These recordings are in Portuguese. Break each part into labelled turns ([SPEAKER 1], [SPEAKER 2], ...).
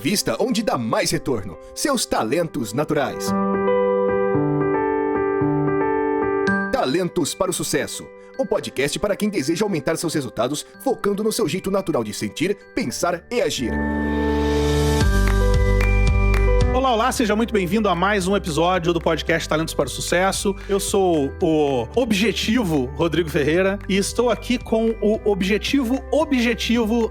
[SPEAKER 1] revista onde dá mais retorno. Seus talentos naturais. Talentos para o Sucesso. Um podcast para quem deseja aumentar seus resultados, focando no seu jeito natural de sentir, pensar e agir.
[SPEAKER 2] Olá, seja muito bem-vindo a mais um episódio do podcast Talentos para o Sucesso. Eu sou o Objetivo Rodrigo Ferreira e estou aqui com o Objetivo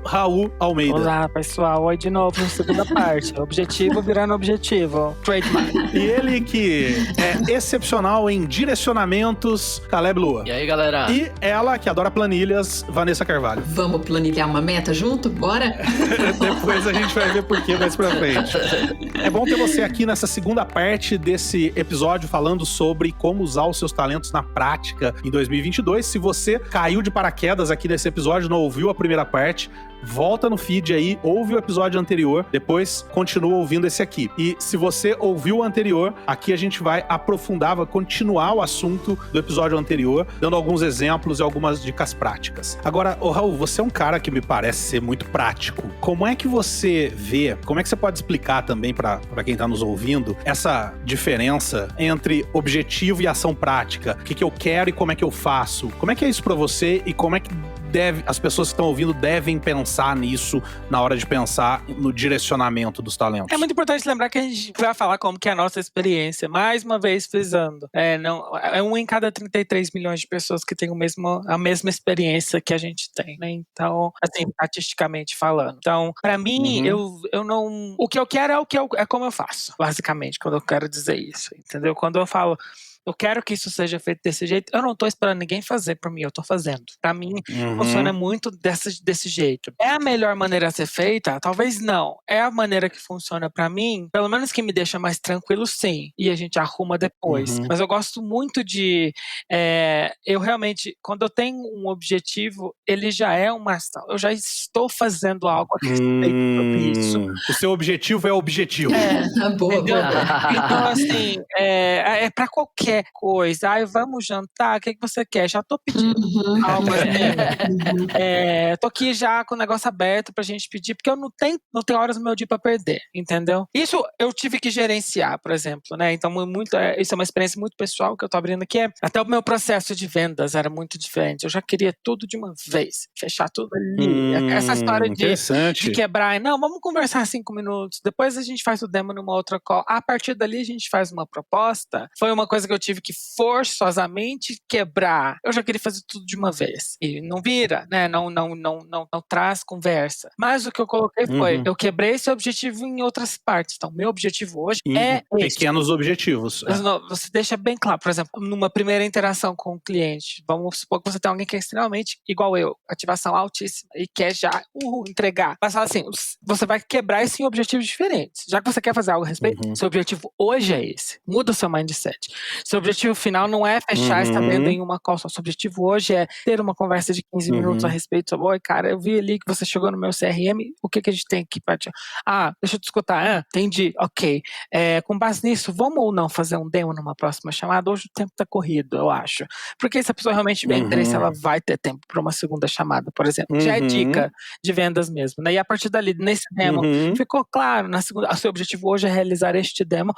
[SPEAKER 2] Raul Almeida.
[SPEAKER 3] Olá, pessoal. Oi de novo, segunda parte. Objetivo virando objetivo. Trademark.
[SPEAKER 2] E ele que é excepcional em direcionamentos, Caleb Lua.
[SPEAKER 4] E aí, galera?
[SPEAKER 2] E ela que adora planilhas, Vanessa Carvalho.
[SPEAKER 5] Vamos planilhar uma meta junto? Bora?
[SPEAKER 2] Depois a gente vai ver por que mais pra frente. É bom ter você aqui nessa segunda parte desse episódio falando sobre como usar os seus talentos na prática em 2022. Se você caiu de paraquedas aqui nesse episódio, não ouviu a primeira parte, volta no feed aí, ouve o episódio anterior, depois continua ouvindo esse aqui. E se você ouviu o anterior, aqui a gente vai aprofundar, vai continuar o assunto do episódio anterior, dando alguns exemplos e algumas dicas práticas. Agora, Raul, você é um cara que me parece ser muito prático. Como é que você vê, como é que você pode explicar também para quem tá nos ouvindo, essa diferença entre objetivo e ação prática? O que eu quero e como é que eu faço? Como é que é isso para você e como é que as pessoas que estão ouvindo devem pensar nisso na hora de pensar no direcionamento dos talentos?
[SPEAKER 3] É muito importante lembrar que a gente vai falar como que é a nossa experiência, mais uma vez frisando. É 1 em cada 33 milhões de pessoas que tem a mesma experiência que a gente tem, né? Então, assim, estatisticamente falando. Então, pra mim, eu não... O que eu quero é como eu faço, basicamente, quando eu quero dizer isso, entendeu? Quando eu falo... Eu quero que isso seja feito desse jeito. Eu não tô esperando ninguém fazer por mim, eu tô fazendo. Pra mim, funciona muito desse jeito. É a melhor maneira a ser feita? Talvez não. É a maneira que funciona pra mim, pelo menos que me deixa mais tranquilo, sim. E a gente arruma depois. Mas eu gosto muito de... eu realmente, quando eu tenho um objetivo, ele já é uma ação. Eu já estou fazendo algo a respeito sobre isso.
[SPEAKER 2] O seu objetivo é objetivo.
[SPEAKER 5] Boa.
[SPEAKER 3] Então, assim, é pra qualquer coisa. Vamos jantar? O que você quer? Já tô pedindo algo assim. Tô aqui já com o negócio aberto pra gente pedir, porque eu não tenho horas no meu dia pra perder, entendeu? Isso eu tive que gerenciar, por exemplo, né? Então, isso é uma experiência muito pessoal que eu tô abrindo aqui. Até o meu processo de vendas era muito diferente. Eu já queria tudo de uma vez, fechar tudo ali. Essa história de quebrar. Não, vamos conversar 5 minutos. Depois a gente faz o demo numa outra call. A partir dali a gente faz uma proposta. Foi uma coisa que eu tive que forçosamente quebrar. Eu já queria fazer tudo de uma vez. E não vira, né? Não traz conversa. Mas o que eu coloquei foi, eu quebrei esse objetivo em outras partes. Então, meu objetivo hoje é
[SPEAKER 2] pequenos objetivos.
[SPEAKER 3] Você deixa bem claro, por exemplo, numa primeira interação com o cliente, vamos supor que você tem alguém que é extremamente igual eu, ativação altíssima, e quer já entregar. Mas fala assim, você vai quebrar isso em objetivos diferentes. Já que você quer fazer algo a respeito, seu objetivo hoje é esse. Muda o seu mindset. Seu objetivo final não é fechar essa venda em uma call só. Seu objetivo hoje é ter uma conversa de 15 minutos a respeito sobre, oi, cara, eu vi ali que você chegou no meu CRM, o que a gente tem aqui pra te... deixa eu te escutar. Entendi, ok. Com base nisso, vamos ou não fazer um demo numa próxima chamada? Hoje o tempo tá corrido, eu acho. Porque se a pessoa realmente tiver interesse, ela vai ter tempo para uma segunda chamada, por exemplo. Já é dica de vendas mesmo, né? E a partir dali, nesse demo, ficou claro, o seu objetivo hoje é realizar este demo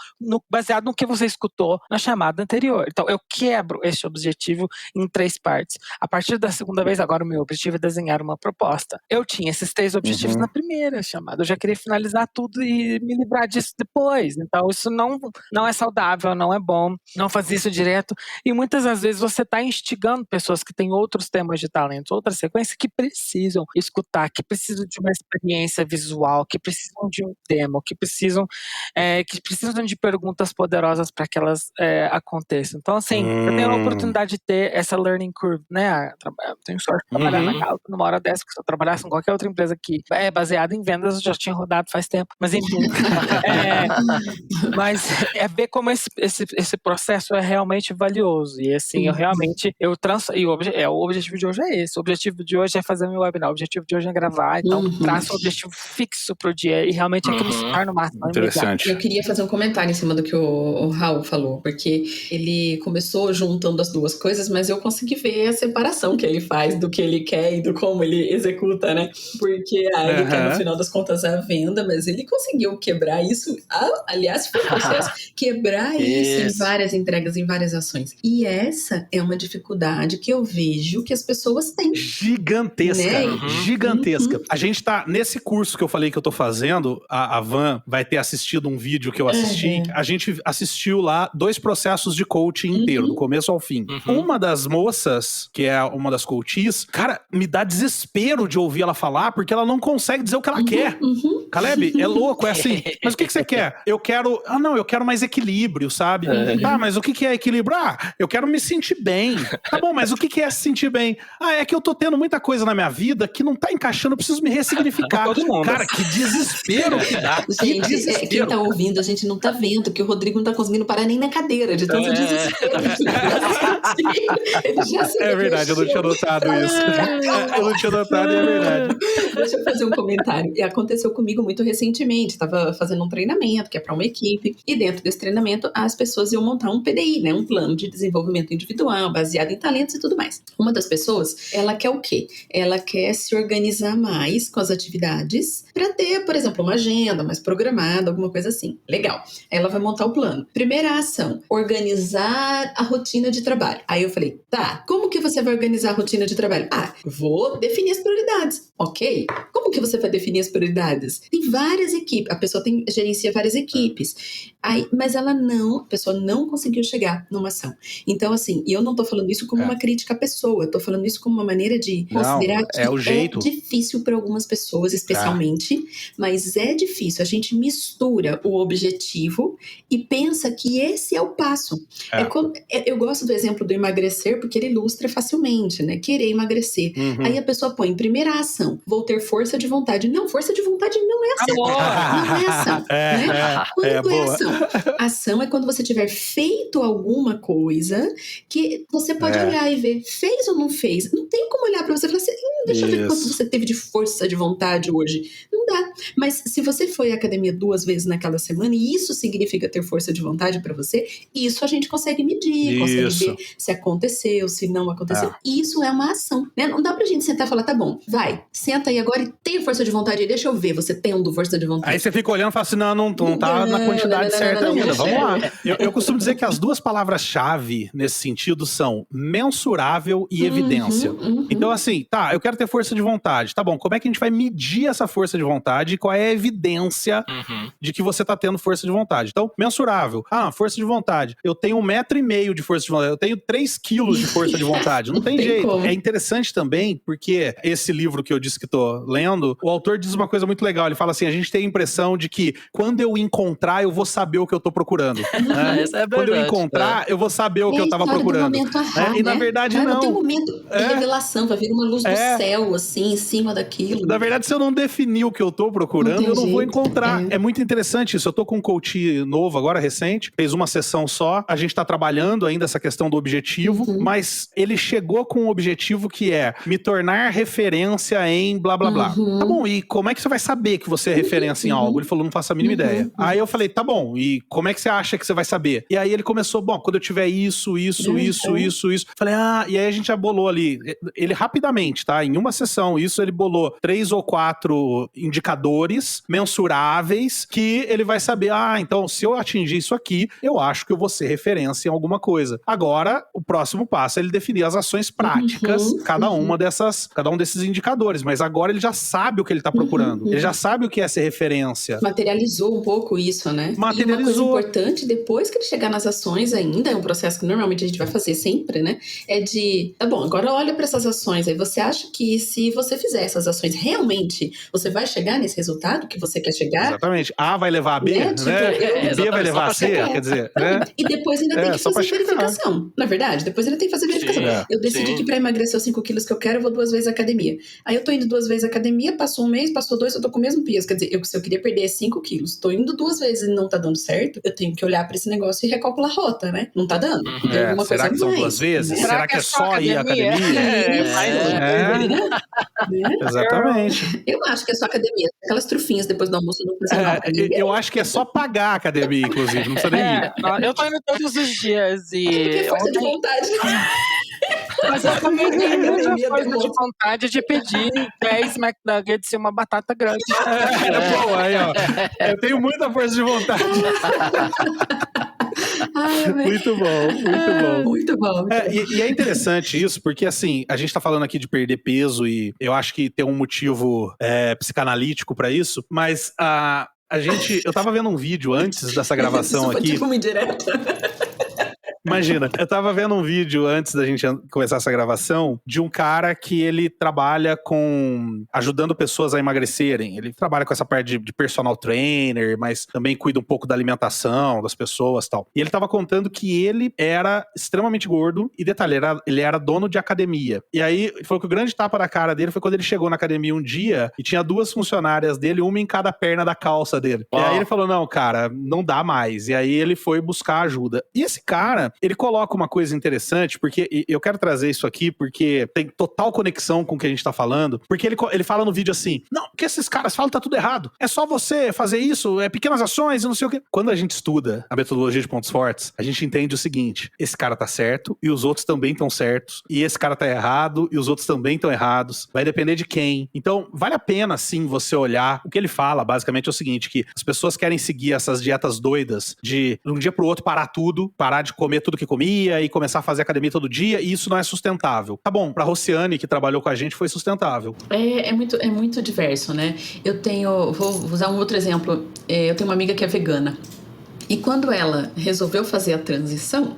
[SPEAKER 3] baseado no que você escutou na chamada anterior. Então, eu quebro este objetivo em 3 partes. A partir da segunda vez, agora o meu objetivo é desenhar uma proposta. Eu tinha esses 3 objetivos na primeira chamada. Eu já queria finalizar tudo e me livrar disso depois. Então, isso não é saudável, não é bom. Não fazer isso direto. E muitas das vezes você está instigando pessoas que têm outros temas de talentos, outras sequências, que precisam escutar, que precisam de uma experiência visual, que precisam de um demo, que precisam de perguntas poderosas para que elas aconteçam. Então, assim, eu tenho a oportunidade de ter essa learning curve, né? Eu tenho sorte de trabalhar na Galp numa hora dessa, que se eu trabalhasse em qualquer outra empresa que é baseada em vendas, eu já tinha rodado faz tempo. Mas, enfim. Mas é ver como esse processo é realmente valioso. E, assim, o objetivo de hoje é esse. O objetivo de hoje é fazer meu webinar. O objetivo de hoje é gravar. Então, traço um objetivo fixo pro dia e realmente aquilo se torna o máximo.
[SPEAKER 2] Interessante.
[SPEAKER 5] Eu queria fazer um comentário em cima do que o Raul falou, porque ele começou juntando as duas coisas, mas eu consegui ver a separação que ele faz do que ele quer e do como ele executa, né? Porque ele quer, no final das contas, a venda, mas ele conseguiu quebrar isso. Aliás, foi um processo. Quebrar isso em várias entregas, em várias ações. E essa é uma dificuldade que eu vejo que as pessoas têm.
[SPEAKER 2] Gigantesca.
[SPEAKER 5] Né?
[SPEAKER 2] Gigantesca. A gente tá, nesse curso que eu falei que eu tô fazendo, a Van vai ter assistido um vídeo que eu assisti. A gente assistiu lá 2 processos de coaching inteiro, do começo ao fim. Uma das moças, que é uma das coaches, cara, me dá desespero de ouvir ela falar, porque ela não consegue dizer o que ela quer. Caleb, é louco, é assim. Mas o que você quer? Eu quero... eu quero mais equilíbrio, sabe? Tá, mas o que é equilíbrio? Eu quero me sentir bem. Tá bom, mas o que é se sentir bem? É que eu tô tendo muita coisa na minha vida que não tá encaixando, eu preciso me ressignificar. Cara, que desespero que dá.
[SPEAKER 5] Gente, quem tá ouvindo, a gente não tá vendo que o Rodrigo não tá conseguindo parar nem na cadeira, de tanto desespero.
[SPEAKER 2] É verdade, eu não tinha notado isso. Eu não tinha notado e é verdade.
[SPEAKER 5] Deixa eu fazer um comentário. E aconteceu comigo muito recentemente. Tava fazendo um treinamento, que é para uma equipe, e dentro desse treinamento as pessoas iam montar um PDI, né? Um plano de desenvolvimento individual, baseado em talentos e tudo mais. Uma das pessoas, ela quer o quê? Ela quer se organizar mais com as atividades para ter, por exemplo, uma agenda mais programada, alguma coisa assim. Legal. Ela vai montar o plano. Primeira ação, organizar a rotina de trabalho. Aí eu falei, tá, como que você vai organizar a rotina de trabalho? Vou definir as prioridades. Ok. Como que você vai definir as prioridades? Tem várias equipes. A pessoa gerencia várias equipes. Mas a pessoa não conseguiu chegar numa ação. Então, assim, e eu não tô falando isso como uma crítica à pessoa, eu tô falando isso como uma maneira de considerar que
[SPEAKER 2] o jeito.
[SPEAKER 5] É difícil para algumas pessoas, especialmente, mas é difícil. A gente mistura o objetivo e pensa que esse é o passo. Eu gosto do exemplo do emagrecer, porque ele ilustra facilmente, né? Querer emagrecer. Aí a pessoa põe, primeira ação, vou ter força de vontade. Não, força de vontade não é ação. Não é ação. Né? Quando é ação? Ação é quando você tiver feito alguma coisa que você pode olhar e ver, fez ou não fez? Não tem como olhar pra você e falar assim, deixa eu ver quanto você teve de força de vontade hoje. Não dá. Mas se você foi à academia 2 vezes naquela semana e isso significa ter força de vontade pra você, isso a gente consegue medir, consegue ver se aconteceu, se não aconteceu. Isso é uma ação, né? Não dá pra gente sentar e falar, tá bom, vai, senta aí agora e tenha força de vontade e deixa eu ver você tendo força de vontade.
[SPEAKER 2] Aí você fica olhando e fala assim, não tá na quantidade certa ainda, vamos lá. Eu costumo dizer que as 2 palavras-chave nesse sentido são mensurável e evidência. Então assim, tá, eu quero ter força de vontade, tá bom, como é que a gente vai medir essa força de vontade e qual é a evidência de que você tá tendo força de vontade? Então, mensurável, força de vontade, eu tenho 1,5 metro de força de vontade, eu tenho 3 quilos de força de vontade, não tem jeito. Como. É interessante também, porque esse livro que eu disse que tô lendo, o autor diz uma coisa muito legal, ele fala assim, a gente tem a impressão de que quando eu encontrar, eu vou saber o que eu tô procurando. Né? Quando eu encontrar, eu vou saber o que eu tava procurando. E na verdade não.
[SPEAKER 5] Tem um momento de revelação, vai vir uma luz do céu, assim, em cima daquilo.
[SPEAKER 2] Na verdade, se eu não definir o que eu tô procurando, eu não vou encontrar. É muito interessante isso. Eu tô com um coach novo agora, recente, fez uma sessão só, a gente tá trabalhando ainda essa questão do objetivo, mas ele chegou com um objetivo que é me tornar referência em blá blá blá. Tá bom, e como é que você vai saber que você é referência em algo? Ele falou, não faço a mínima ideia. Aí eu falei, tá bom, e como é que você acha que você vai saber? E aí ele começou, bom, quando eu tiver isso. Falei, e aí a gente já bolou ali, ele rapidamente, tá? Em uma sessão, ele bolou 3 ou 4 indicadores mensuráveis que ele vai saber, então se eu atingir isso aqui, eu acho que eu vou ser referência em alguma coisa. Agora, o próximo passo é ele definir as ações práticas, cada um desses indicadores, mas agora ele já sabe o que ele tá procurando. Ele já sabe o que é ser referência.
[SPEAKER 5] Materializou um pouco isso, né?
[SPEAKER 2] Materializou.
[SPEAKER 5] E uma coisa importante, depois que ele chegar nas ações ainda, é um processo que normalmente a gente vai fazer sempre, né? É de, tá bom, agora olha para essas ações aí, você acha que se você fizer essas ações, realmente você vai chegar nesse resultado que você quer chegar?
[SPEAKER 2] Exatamente. A vai levar a B, né? E B vai levar a C, quer dizer, né?
[SPEAKER 5] E depois ainda tem que fazer verificação. Na verdade, depois ainda tem que fazer verificação. Eu decidi que para emagrecer os 5 quilos que eu quero, eu vou 2 vezes à academia. Aí eu tô indo 2 vezes à academia, passou 1 mês, passou 2, eu tô com o mesmo peso. Quer dizer, se eu queria perder 5 quilos, tô indo 2 vezes e não tá dando certo, eu tenho que olhar para esse negócio e recalcular a rota, né? Não tá dando.
[SPEAKER 2] Será que são 2 vezes?
[SPEAKER 3] Né?
[SPEAKER 2] Será que é só ir à academia?
[SPEAKER 5] Né?
[SPEAKER 2] Exatamente.
[SPEAKER 5] Eu acho que é só academia. Aquelas trufinhas depois do almoço não fazem mal pra ninguém.
[SPEAKER 2] Eu acho que é só pagar a academia, inclusive, não precisa nem ir.
[SPEAKER 3] Eu tô indo todos os dias e...
[SPEAKER 5] Porque é força de vontade.
[SPEAKER 3] Mas eu também tenho muita força de vontade de pedir 10 McNuggets e uma batata grande.
[SPEAKER 2] Bom, aí, ó. Eu tenho muita força de vontade. Muito bom.
[SPEAKER 5] Muito bom.
[SPEAKER 2] E é interessante isso, porque assim, a gente tá falando aqui de perder peso e eu acho que tem um motivo psicanalítico pra isso, mas eu tava vendo um vídeo antes dessa gravação
[SPEAKER 5] isso
[SPEAKER 2] aqui.
[SPEAKER 5] Tipo uma indireta.
[SPEAKER 2] Imagina, eu tava vendo um vídeo antes da gente começar essa gravação de um cara que ele trabalha ajudando pessoas a emagrecerem. Ele trabalha com essa parte de personal trainer, mas também cuida um pouco da alimentação das pessoas e tal. E ele tava contando que ele era extremamente gordo e, detalhe, ele era dono de academia. E aí, ele falou que o grande tapa na cara dele foi quando ele chegou na academia um dia e tinha 2 funcionárias dele, uma em cada perna da calça dele. E aí ele falou, não, cara, não dá mais. E aí ele foi buscar ajuda. E esse cara, ele coloca uma coisa interessante, porque eu quero trazer isso aqui, porque tem total conexão com o que a gente tá falando, porque ele fala no vídeo assim, não, porque esses caras falam que tá tudo errado, é só você fazer isso, pequenas ações e não sei o quê. Quando a gente estuda a metodologia de pontos fortes, a gente entende o seguinte, esse cara tá certo e os outros também estão certos, e esse cara tá errado e os outros também estão errados, vai depender de quem. Então, vale a pena, sim, você olhar. O que ele fala, basicamente, é o seguinte, que as pessoas querem seguir essas dietas doidas de um dia pro outro parar tudo, parar de comer tudo que comia e começar a fazer academia todo dia, e isso não é sustentável. Tá bom, pra Rociane, que trabalhou com a gente, foi sustentável.
[SPEAKER 5] É muito diverso, né? Vou usar um outro exemplo. Eu tenho uma amiga que é vegana. E quando ela resolveu fazer a transição,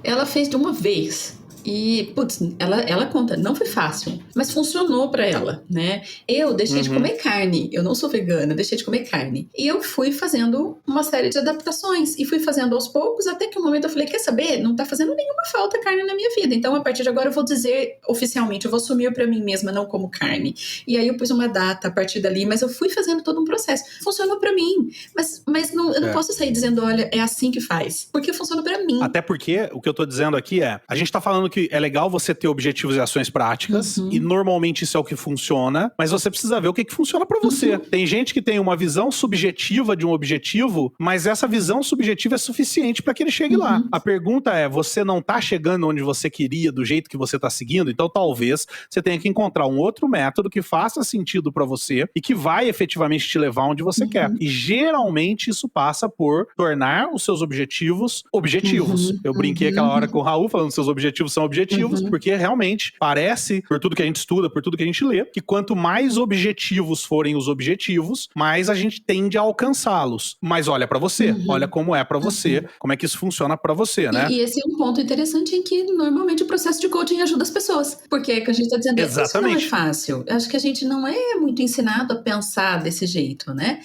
[SPEAKER 5] ela fez de uma vez. E, putz, ela conta, não foi fácil, mas funcionou pra ela, né? Eu deixei de comer carne, eu não sou vegana, deixei de comer carne. E eu fui fazendo uma série de adaptações, e fui fazendo aos poucos, até que um momento eu falei, quer saber? Não tá fazendo nenhuma falta carne na minha vida, então a partir de agora eu vou dizer oficialmente, eu vou assumir pra mim mesma, não como carne. E aí eu pus uma data a partir dali, mas eu fui fazendo todo um processo. Funcionou pra mim, mas não, eu não posso sair dizendo, olha, é assim que faz, porque funciona pra mim.
[SPEAKER 2] Até porque, o que eu tô dizendo aqui a gente tá falando que é legal você ter objetivos e ações práticas, e normalmente isso é o que funciona, mas você precisa ver o que funciona pra você. Tem gente que tem uma visão subjetiva de um objetivo, mas essa visão subjetiva é suficiente pra que ele chegue lá. A pergunta é, você não tá chegando onde você queria, do jeito que você tá seguindo, então talvez você tenha que encontrar um outro método que faça sentido pra você e que vai efetivamente te levar onde você quer. E geralmente isso passa por tornar os seus objetivos objetivos. Eu brinquei aquela hora com o Raul falando que seus objetivos são objetivos, porque realmente parece, por tudo que a gente estuda, por tudo que a gente lê, que quanto mais objetivos forem os objetivos, mais a gente tende a alcançá-los. Mas olha pra você, olha como é pra você, como é que isso funciona pra você, né?
[SPEAKER 5] E esse é um ponto interessante em que normalmente o processo de coaching ajuda as pessoas, porque é que a gente tá dizendo, isso não é fácil. Eu acho que a gente não é muito ensinado a pensar desse jeito, né?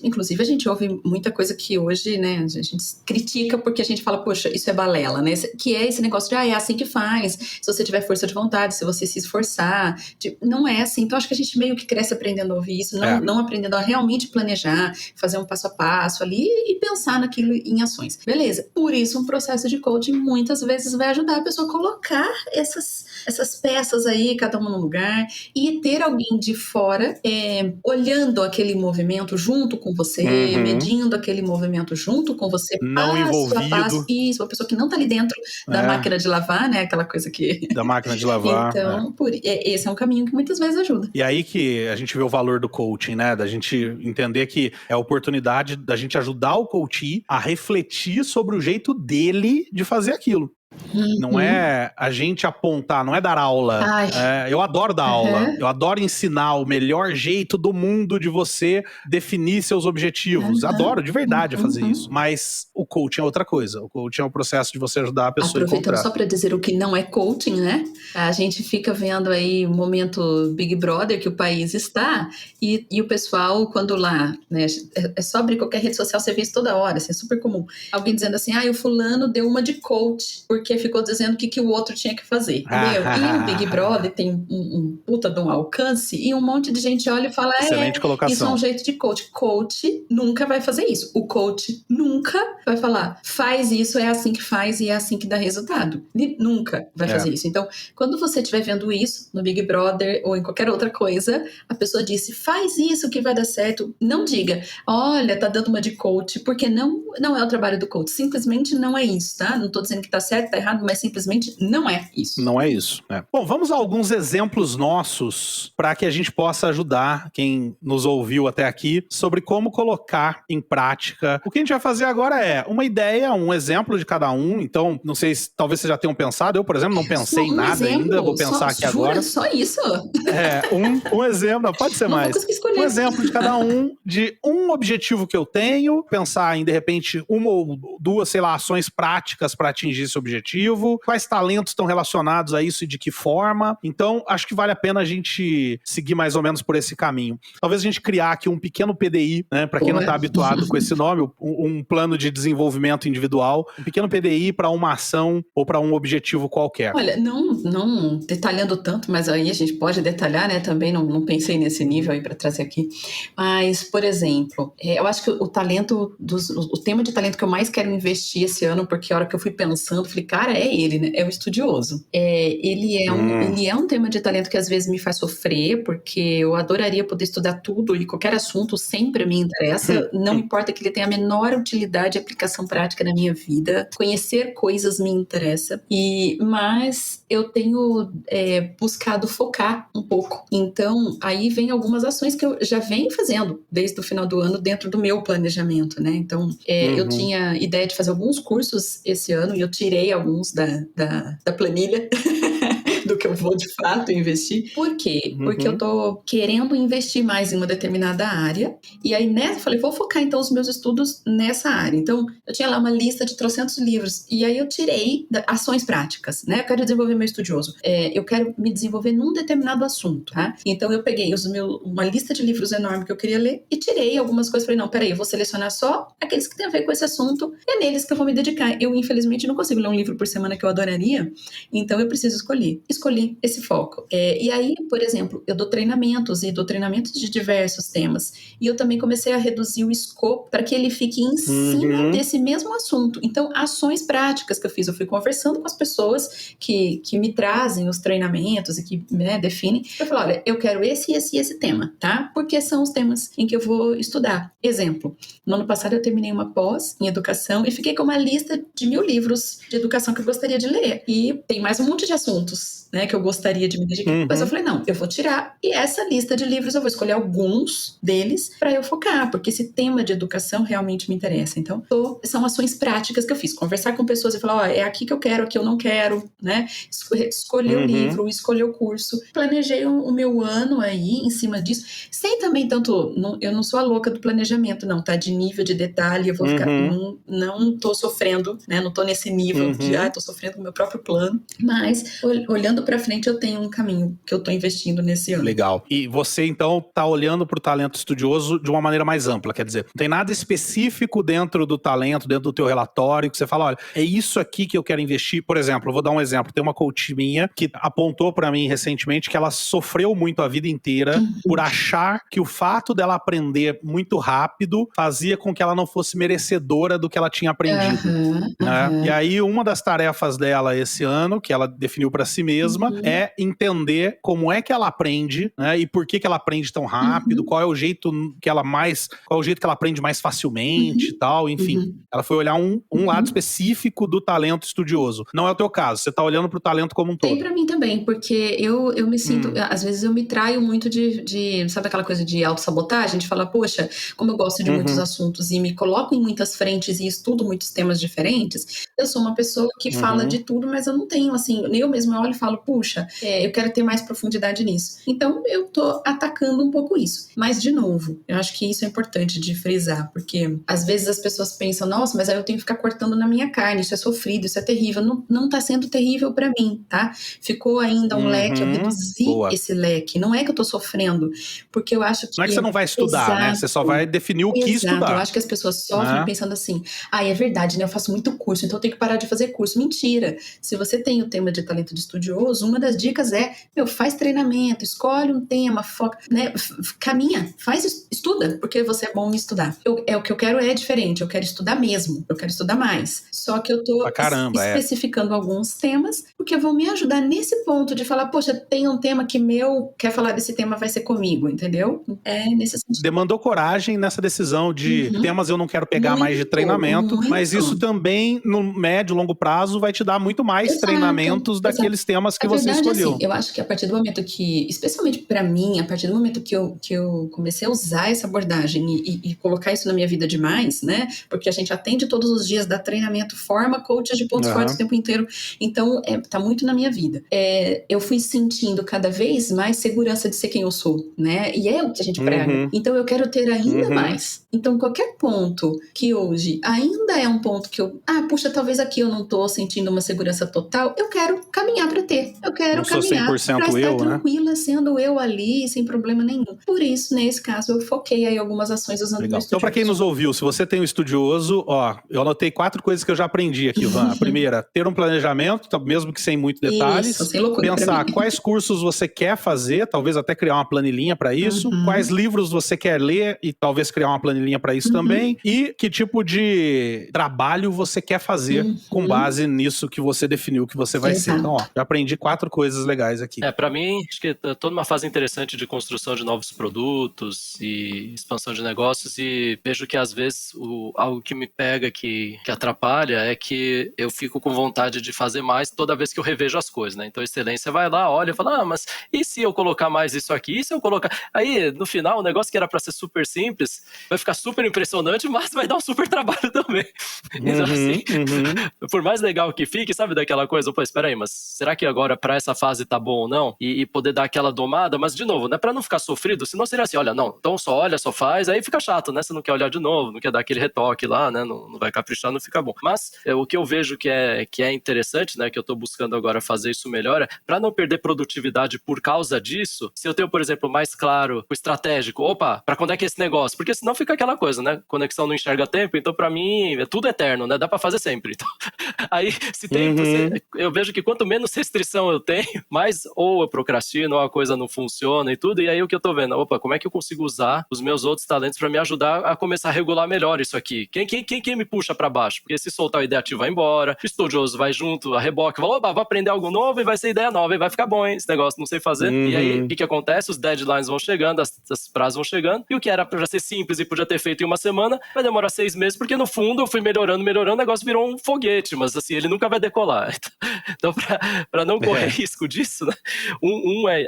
[SPEAKER 5] Inclusive a gente ouve muita coisa que hoje, né, a gente critica porque a gente fala, poxa, isso é balela, né? Que é esse negócio de, é assim que faz, se você tiver força de vontade, se você se esforçar, não é assim. Então acho que a gente meio que cresce aprendendo a ouvir isso, não aprendendo a realmente planejar, fazer um passo a passo ali e pensar naquilo em ações. Beleza, por isso um processo de coaching muitas vezes vai ajudar a pessoa a colocar essas peças aí, cada uma no lugar, e ter alguém de fora olhando aquele movimento junto com você, medindo aquele movimento junto com você,
[SPEAKER 2] não
[SPEAKER 5] passo
[SPEAKER 2] envolvido.
[SPEAKER 5] a passo. Isso, uma pessoa que não tá ali dentro da máquina de lavar, né? Aquela coisa que...
[SPEAKER 2] Da máquina de lavar.
[SPEAKER 5] Então, esse é um caminho que muitas vezes ajuda.
[SPEAKER 2] E aí que a gente vê o valor do coaching, né? Da gente entender que é a oportunidade da gente ajudar o coach a refletir sobre o jeito dele de fazer aquilo. Não é a gente apontar, não é dar aula. Eu adoro dar aula. Eu adoro ensinar o melhor jeito do mundo de você definir seus objetivos. Adoro, de verdade, fazer isso. Mas o coaching é outra coisa. O coaching é o processo de você ajudar a pessoa a encontrar.
[SPEAKER 5] Aproveitando só para dizer o que não é coaching, né? A gente fica vendo aí o momento Big Brother que o país está e o pessoal, quando lá, né? É sobre qualquer rede social, você vê isso toda hora, assim, é super comum. Alguém dizendo assim, o fulano deu uma de coach, porque ficou dizendo o que o outro tinha que fazer. E o Big Brother tem um puta de um alcance e um monte de gente olha e fala,
[SPEAKER 2] excelente colocação.
[SPEAKER 5] Isso é um jeito de coach. Coach nunca vai fazer isso. O coach nunca vai falar, faz isso, é assim que faz e é assim que dá resultado. Ele nunca vai fazer isso. Então, quando você estiver vendo isso no Big Brother ou em qualquer outra coisa, a pessoa disse, faz isso que vai dar certo. Não diga, olha, tá dando uma de coach, porque não é o trabalho do coach. Simplesmente não é isso, tá? Não tô dizendo que tá certo, tá errado, mas simplesmente não é isso.
[SPEAKER 2] Não é isso, né? Bom, vamos a alguns exemplos nossos para que a gente possa ajudar quem nos ouviu até aqui sobre como colocar em prática. O que a gente vai fazer agora é uma ideia, um exemplo de cada um. Então, não sei se talvez vocês já tenham pensado. Eu, por exemplo, não pensei em nada ainda. Vou pensar aqui agora.
[SPEAKER 5] Só isso?
[SPEAKER 2] Um exemplo, não, pode ser mais. Um exemplo de cada um, de um objetivo que eu tenho, pensar em, de repente, uma ou duas, sei lá, ações práticas para atingir esse objetivo, quais talentos estão relacionados a isso e de que forma. Então, acho que vale a pena a gente seguir mais ou menos por esse caminho. Talvez a gente criar aqui um pequeno PDI, né, para quem não está habituado com esse nome, um plano de desenvolvimento individual, um pequeno PDI para uma ação ou para um objetivo qualquer.
[SPEAKER 5] Olha, não detalhando tanto, mas aí a gente pode detalhar, né, também não pensei nesse nível aí para trazer aqui, mas, por exemplo, eu acho que o tema de talento que eu mais quero investir esse ano, porque a hora que eu fui pensando, falei, cara, é ele, né, é o estudioso. Ele é um tema de talento que às vezes me faz sofrer, porque eu adoraria poder estudar tudo e qualquer assunto sempre me interessa, não importa que ele tenha a menor utilidade e aplicação prática na minha vida, conhecer coisas me interessa, mas eu tenho buscado focar um pouco. Então, aí vem algumas ações que eu já venho fazendo desde o final do ano dentro do meu planejamento, né? Então, eu tinha ideia de fazer alguns cursos esse ano e eu tirei alguns da planilha do que eu vou de fato investir. Por quê? Porque eu tô querendo investir mais em uma determinada área e aí eu falei, vou focar então os meus estudos nessa área. Então, eu tinha lá uma lista de 300 livros e aí eu tirei ações práticas, né? Eu quero desenvolver meu estudioso. Eu quero me desenvolver num determinado assunto, tá? Então, eu peguei uma lista de livros enorme que eu queria ler e tirei algumas coisas. Falei, não, peraí, eu vou selecionar só aqueles que têm a ver com esse assunto e é neles que eu vou me dedicar. Eu, infelizmente, não consigo ler um livro por semana que eu adoraria, então eu preciso escolhi esse foco. E aí, por exemplo, eu dou treinamentos de diversos temas. E eu também comecei a reduzir o escopo para que ele fique em cima desse mesmo assunto. Então, ações práticas que eu fiz, eu fui conversando com as pessoas que me trazem os treinamentos e que definem. Eu falei, olha, eu quero esse tema, tá? Porque são os temas em que eu vou estudar. Exemplo, no ano passado eu terminei uma pós em educação e fiquei com uma lista de 1000 livros de educação que eu gostaria de ler. E tem mais um monte de assuntos, né, que eu gostaria de me dedicar. Mas eu falei, não, eu vou tirar e essa lista de livros eu vou escolher alguns deles para eu focar, porque esse tema de educação realmente me interessa. Então, são ações práticas que eu fiz. Conversar com pessoas e falar, é aqui que eu quero, aqui eu não quero, né? Escolher o livro, escolher o curso. Planejei o meu ano aí em cima disso. Sem também tanto, eu não sou a louca do planejamento, não, tá? De nível, de detalhe, eu vou ficar, não tô sofrendo, né? Não tô nesse nível de, tô sofrendo com o meu próprio plano. Mas, olhando pra frente, eu tenho um caminho que eu tô investindo nesse ano.
[SPEAKER 2] Legal. E você, então, tá olhando pro talento estudioso de uma maneira mais ampla, quer dizer, não tem nada específico dentro do talento, dentro do teu relatório, que você fala, olha, é isso aqui que eu quero investir. Por exemplo, eu vou dar um exemplo, tem uma coach minha que apontou pra mim recentemente que ela sofreu muito a vida inteira por achar que o fato dela aprender muito rápido fazia com que ela não fosse merecedora do que ela tinha aprendido. Né? E aí, uma das tarefas dela esse ano, que ela definiu pra si mesma, é entender como é que ela aprende, né? E por que ela aprende tão rápido, qual é o jeito que ela aprende mais facilmente e tal, enfim. Ela foi olhar um lado específico do talento estudioso. Não é o teu caso, você tá olhando pro talento como um todo.
[SPEAKER 5] Tem pra mim também, porque eu me sinto, às vezes eu me traio muito de sabe aquela coisa de autossabotagem, de falar, poxa, como eu gosto de muitos assuntos e me coloco em muitas frentes e estudo muitos temas diferentes, eu sou uma pessoa que fala de tudo, mas eu não tenho, assim, eu mesma olho e falo, puxa, eu quero ter mais profundidade nisso. Então, eu tô atacando um pouco isso. Mas, de novo, eu acho que isso é importante de frisar, porque às vezes as pessoas pensam, nossa, mas aí eu tenho que ficar cortando na minha carne, isso é sofrido, isso é terrível. Não tá sendo terrível pra mim, tá? Ficou ainda um leque, eu reduzi esse leque. Não é que eu tô sofrendo, porque eu acho que...
[SPEAKER 2] Não é que você não vai estudar, né? Você só vai definir o que estudar.
[SPEAKER 5] Eu acho que as pessoas sofrem pensando assim, é verdade, né? Eu faço muito curso, então eu tenho que parar de fazer curso. Mentira! Se você tem o tema de talento de estudioso, uma das dicas é, faz treinamento, escolhe um tema, foca, né? Caminha, estuda, porque você é bom em estudar. O que eu quero é diferente, eu quero estudar mesmo, eu quero estudar mais. Só que eu tô especificando alguns temas, porque vão me ajudar nesse ponto de falar, poxa, tem um tema que quer falar desse tema, vai ser comigo, entendeu? É nesse sentido.
[SPEAKER 2] Demandou coragem nessa decisão de temas eu não quero pegar mais de treinamento, mas isso também, no médio e longo prazo, vai te dar muito mais treinamentos daqueles temas que você escolheu.
[SPEAKER 5] Assim, eu acho que a partir do momento que, especialmente pra mim, a partir do momento que eu comecei a usar essa abordagem e colocar isso na minha vida demais, né? Porque a gente atende todos os dias, dá treinamento, forma coaches de pontos fortes o tempo inteiro. Então, tá muito na minha vida. Eu fui sentindo cada vez mais segurança de ser quem eu sou, né? E é o que a gente prega. Então, eu quero ter ainda mais. Então, qualquer ponto que hoje ainda é um ponto que puxa, talvez aqui eu não tô sentindo uma segurança total, eu quero caminhar pra ter. Eu quero caminhar pra estar tranquila, sendo eu ali, sem problema nenhum. Por isso, nesse caso, eu foquei aí algumas ações usando o estudioso.
[SPEAKER 2] Então, pra quem nos ouviu, se você tem um estudioso, eu anotei 4 coisas que eu já aprendi aqui, Van. A primeira, ter um planejamento, mesmo que sem muito detalhes.
[SPEAKER 5] Isso, sem loucura.
[SPEAKER 2] Pensar quais cursos você quer fazer, talvez até criar uma planilhinha pra isso. Quais livros você quer ler e talvez criar uma planilhinha pra isso também. E que tipo de trabalho você quer fazer com base nisso que você definiu que você vai ser. Então, já aprendi 4 coisas legais aqui.
[SPEAKER 4] Pra mim, acho que eu tô numa fase interessante de construção de novos produtos e expansão de negócios e vejo que às vezes algo que me pega, que atrapalha, é que eu fico com vontade de fazer mais toda vez que eu revejo as coisas, né? Então a excelência vai lá, olha e fala, mas e se eu colocar mais isso aqui? E se eu colocar... Aí, no final, o negócio que era pra ser super simples, vai ficar super impressionante, mas vai dar um super trabalho também. Então, assim, por mais legal que fique, sabe daquela coisa, pô, espera aí, mas será que agora pra essa fase tá bom ou não? E poder dar aquela domada, mas de novo, né, pra não ficar sofrido, senão seria assim, olha, não, então só olha, só faz, aí fica chato, né, você não quer olhar de novo, não quer dar aquele retoque lá, né, não vai caprichar, não fica bom. Mas o que eu vejo que é interessante, né, que eu tô buscando agora fazer isso melhor, pra não perder produtividade por causa disso, se eu tenho, por exemplo, mais claro o estratégico, opa, pra quando é que é esse negócio? Porque senão fica aquela coisa, né, conexão não enxerga tempo, então pra mim é tudo eterno, né, dá pra fazer sempre. Então, aí, se tem, eu vejo que quanto menos restrição eu tenho, mais ou eu procrastino, ou a coisa não funciona e tudo, e aí o que eu tô vendo, opa, como é que eu consigo usar os meus outros talentos pra me ajudar a começar a regular melhor isso aqui? Quem me puxa pra baixo? Porque se soltar o ideativo vai embora, o estudioso vai junto, a reboque, fala, opa, vou aprender algo novo e vai ser ideia nova, e vai ficar bom, hein, esse negócio, não sei fazer. E aí, o que acontece? Os deadlines vão chegando, as prazos vão chegando, e o que era pra ser simples e podia ter feito em uma semana, vai demorar 6 meses, porque no fundo eu fui melhorando, o negócio virou um foguete, mas assim, ele nunca vai decolar. Então, pra não correr risco disso, né,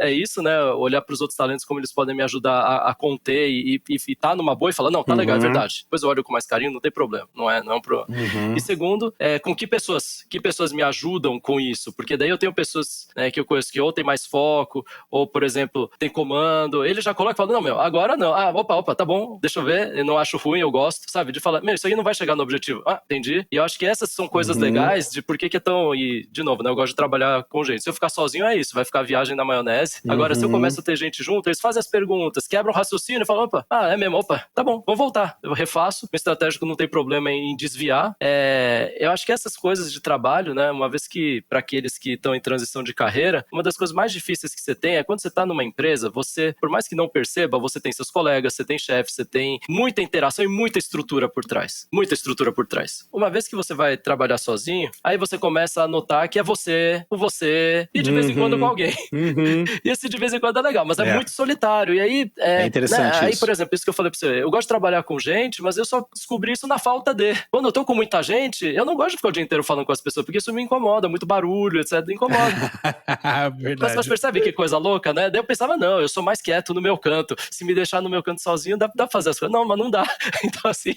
[SPEAKER 4] é isso, né, olhar pros outros talentos como eles podem me ajudar a conter e tá numa boa e falar, não, tá legal, é verdade. Depois eu olho com mais carinho, não tem problema, não é um problema. E segundo, com que pessoas me ajudam com isso? Porque daí eu tenho pessoas, né, que eu conheço que ou tem mais foco, ou, por exemplo, tem comando, ele já coloca e fala, não, agora não, opa, tá bom, deixa eu ver, eu não acho ruim, eu gosto, sabe, de falar, isso aí não vai chegar no objetivo. Entendi. E eu acho que essas são coisas legais de por que é tão, e de novo, né, eu gosto de trabalhar com gente. Se eu ficar sozinho é isso, vai ficar viagem na maionese. Agora, se eu começo a ter gente junto, eles fazem as perguntas, quebram o raciocínio e falam, é mesmo, tá bom, vamos voltar. Eu refaço, meu estratégico não tem problema em desviar. Eu acho que essas coisas de trabalho, né, uma vez que, para aqueles que estão em transição de carreira, uma das coisas mais difíceis que você tem é quando você está numa empresa, você, por mais que não perceba, você tem seus colegas, você tem chefe, você tem muita interação e muita estrutura por trás. Muita estrutura por trás. Uma vez que você vai trabalhar sozinho, aí você começa a notar que é você, com você, e de vez em quando com alguém. E esse de vez em quando é legal, mas é muito solitário. E aí,
[SPEAKER 2] é interessante, né?
[SPEAKER 4] Aí, por exemplo, isso que eu falei pra você, eu gosto de trabalhar com gente, mas eu só descobri isso na falta de. Quando eu tô com muita gente, eu não gosto de ficar o dia inteiro falando com as pessoas, porque isso me incomoda, muito barulho, etc. Incomoda. Mas você percebe que coisa louca, né? Daí eu pensava, não, eu sou mais quieto no meu canto. se me deixar no meu canto sozinho, dá pra fazer as coisas. Não, mas não dá. Então, assim,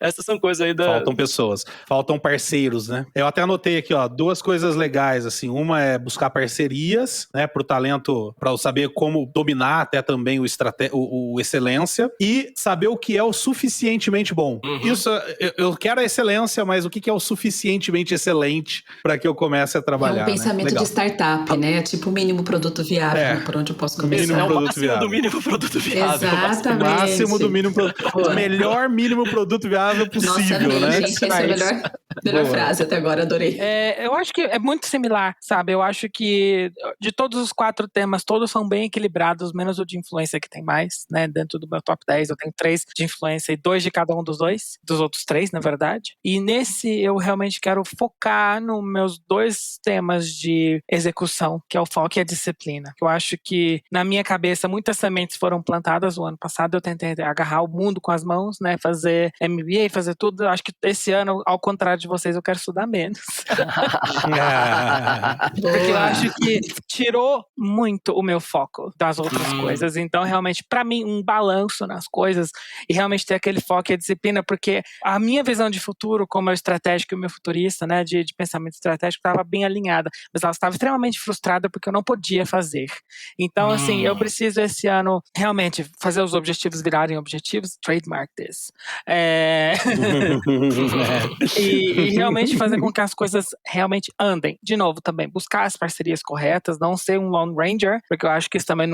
[SPEAKER 4] essas são coisas aí da...
[SPEAKER 2] Faltam pessoas, faltam parceiros, né? Eu até anotei aqui, ó, 2 coisas legais, assim. Uma é buscar parcerias, né, pro talento, pra eu saber como dominar até também o excelência, e saber o que é o suficientemente bom. Isso, eu quero a excelência, mas o que é o suficientemente excelente pra que eu comece a trabalhar,
[SPEAKER 5] É um pensamento de startup, né? Tipo o mínimo produto viável, por onde eu posso começar.
[SPEAKER 2] Mínimo produto viável.
[SPEAKER 4] Do mínimo produto viável.
[SPEAKER 5] Exatamente.
[SPEAKER 2] Máximo do mínimo produto. Melhor mínimo produto viável possível,
[SPEAKER 5] Nossa, amei,
[SPEAKER 2] né?
[SPEAKER 5] gente. Essa é a melhor frase até agora, adorei.
[SPEAKER 3] Eu acho que é muito similar, sabe? Eu acho que de todos os 4 temas, todos são bem equilibrados, menos o de influência que tem mais, né? Dentro do meu top 10, eu tenho 3 de influência e 2 de cada um dos outros 3, na verdade. E nesse eu realmente quero focar nos meus 2 temas de execução, que é o foco e a disciplina. Eu acho que, na minha cabeça, muitas sementes foram plantadas o ano passado. Eu tentei agarrar o mundo com as mãos, né? Fazer MBA, fazer tudo. Eu acho que esse ano, ao contrário de vocês, eu quero estudar menos. Porque eu acho que tirou muito o meu foco das outras coisas. Então, realmente, pra mim, um balanço nas coisas e realmente ter aquele foco e a disciplina, porque a minha visão de futuro, como eu estratégico e o meu futurista, né, de pensamento estratégico, estava bem alinhada, mas ela estava extremamente frustrada porque eu não podia fazer. Então, assim, eu preciso esse ano realmente fazer os objetivos virarem objetivos, trademark this. E realmente fazer com que as coisas realmente andem. De novo, também, buscar as parcerias corretas, não ser um Lone Ranger, porque eu acho que isso também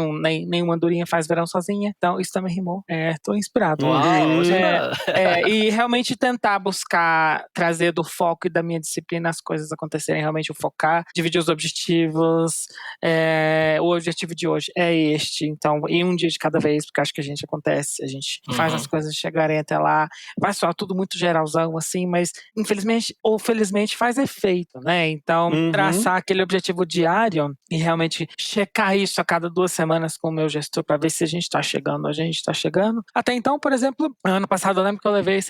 [SPEAKER 3] nenhuma andorinha faz verão sozinha, então isso também rimou. Tô inspirado.
[SPEAKER 4] Uau,
[SPEAKER 3] e realmente tentar buscar trazer do foco e da minha disciplina as coisas acontecerem, realmente focar, dividir os objetivos. O objetivo de hoje é este, então, e um dia de cada vez, porque acho que a gente faz as coisas chegarem até lá, vai soar tudo muito geralzão, assim, mas infelizmente ou felizmente faz efeito, né? Então, traçar aquele objetivo diário e realmente checar isso a cada 2 semanas com o meu gestor para ver se a gente tá chegando. Até então, por exemplo, ano passado eu lembro que eu levei,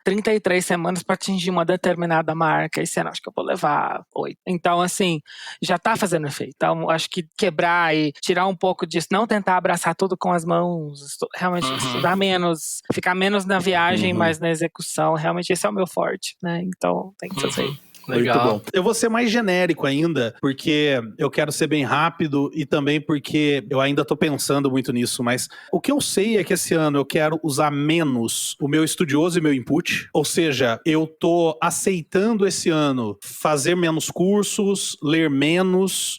[SPEAKER 3] 33 semanas para atingir uma determinada marca. Esse ano acho que eu vou levar 8. Então, assim, já tá fazendo efeito. Então, acho que quebrar e tirar um pouco disso, não tentar abraçar tudo com as mãos, realmente estudar menos, ficar menos na viagem, mais na execução. Realmente esse é o meu forte, né? Então, tem que fazer.
[SPEAKER 4] Legal.
[SPEAKER 2] Muito bom. Eu vou ser mais genérico ainda, porque eu quero ser bem rápido e também porque eu ainda tô pensando muito nisso, mas o que eu sei é que esse ano eu quero usar menos o meu estudioso e meu input, ou seja, eu tô aceitando esse ano fazer menos cursos, ler menos,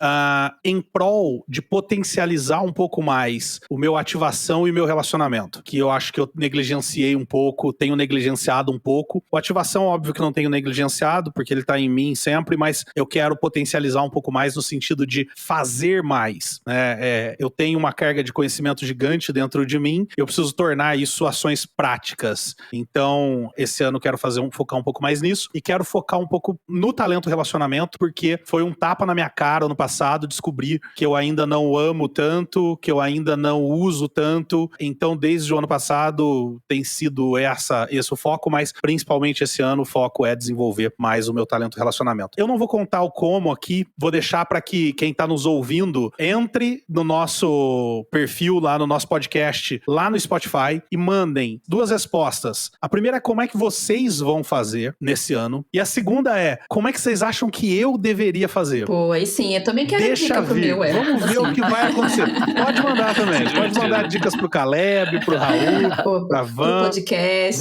[SPEAKER 2] em prol de potencializar um pouco mais o meu ativação e meu relacionamento, que eu acho que eu negligenciei um pouco, tenho negligenciado um pouco. O ativação, óbvio que não tenho negligenciado, porque ele tá em mim sempre, mas eu quero potencializar um pouco mais no sentido de fazer mais, né? Eu tenho uma carga de conhecimento gigante dentro de mim, eu preciso tornar isso ações práticas. Então, esse ano eu quero focar um pouco mais nisso e quero focar um pouco no talento relacionamento, porque foi um tapa na minha cara ano passado, descobri que eu ainda não amo tanto, que eu ainda não uso tanto. Então, desde o ano passado tem sido esse o foco, mas principalmente esse ano o foco é desenvolver mais o meu talento relacionamento. Eu não vou contar o como aqui, vou deixar para que quem tá nos ouvindo entre no nosso perfil lá no nosso podcast, lá no Spotify, e mandem 2 respostas. A primeira é como é que vocês vão fazer nesse ano, e a segunda é como é que vocês acham que eu deveria fazer.
[SPEAKER 5] Pô, aí sim, eu também quero dica pro meu.
[SPEAKER 2] Vamos ver o que vai acontecer. Pode mandar também, pode mandar dicas pro Caleb, pro Raul, pra Van.
[SPEAKER 5] Pro podcast.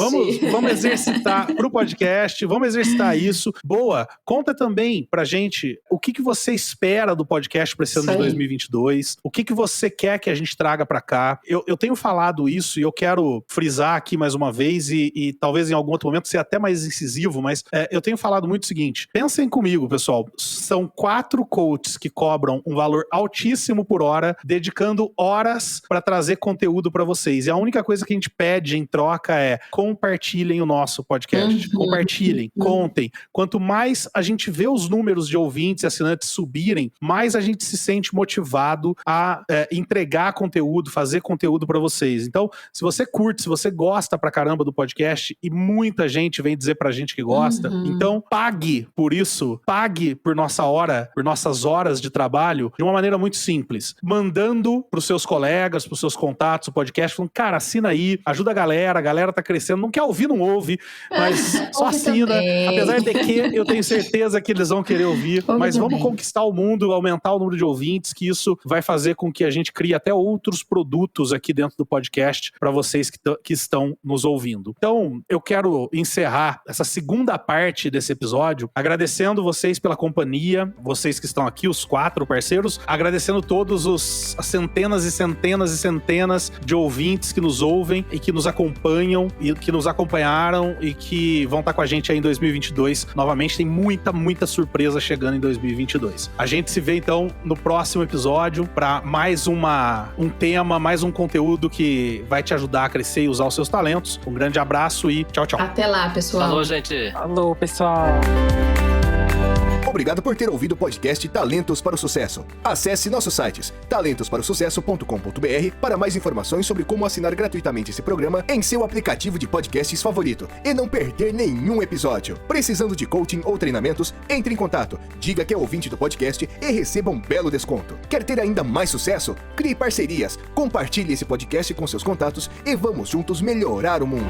[SPEAKER 2] Vamos exercitar pro podcast, vamos exercitar isso. Boa, conta também pra gente o que você espera do podcast pra esse ano de 2022, o que você quer que a gente traga pra cá. Eu tenho falado isso e eu quero frisar aqui mais uma vez e talvez em algum outro momento ser até mais incisivo, mas eu tenho falado muito o seguinte, pensem comigo, pessoal, são 4 coaches que cobram um valor altíssimo por hora, dedicando horas pra trazer conteúdo pra vocês, e a única coisa que a gente pede em troca é compartilhem o nosso podcast, compartilhem, contem, quanto mais mais a gente vê os números de ouvintes e assinantes subirem, mais a gente se sente motivado a entregar conteúdo, fazer conteúdo para vocês. Então, se você curte, se você gosta pra caramba do podcast, e muita gente vem dizer pra gente que gosta, então pague por isso, pague por nossa hora, por nossas horas de trabalho, de uma maneira muito simples, mandando pros seus colegas, pros seus contatos, o podcast, falando, cara, assina aí, ajuda a galera tá crescendo, não quer ouvir, não ouve, mas só assina, apesar de que eu tenho certeza que eles vão querer ouvir, mas vamos conquistar o mundo, aumentar o número de ouvintes, que isso vai fazer com que a gente crie até outros produtos aqui dentro do podcast para vocês que estão nos ouvindo. Então, eu quero encerrar essa segunda parte desse episódio agradecendo vocês pela companhia, vocês que estão aqui, os 4 parceiros, agradecendo todos as centenas e centenas e centenas de ouvintes que nos ouvem e que nos acompanham e que nos acompanharam e que vão estar com a gente aí em 2022. Novamente, tem muita surpresa chegando em 2022. A gente se vê então no próximo episódio para mais um tema, mais um conteúdo que vai te ajudar a crescer e usar os seus talentos. Um grande abraço e tchau.
[SPEAKER 5] Até lá, pessoal.
[SPEAKER 4] Falou, gente.
[SPEAKER 3] Falou, pessoal.
[SPEAKER 1] Obrigado por ter ouvido o podcast Talentos para o Sucesso. Acesse nossos sites talentosparosucesso.com.br para mais informações sobre como assinar gratuitamente esse programa em seu aplicativo de podcasts favorito e não perder nenhum episódio. Precisando de coaching ou treinamentos, entre em contato, diga que é ouvinte do podcast e receba um belo desconto. Quer ter ainda mais sucesso? Crie parcerias, compartilhe esse podcast com seus contatos e vamos juntos melhorar o mundo.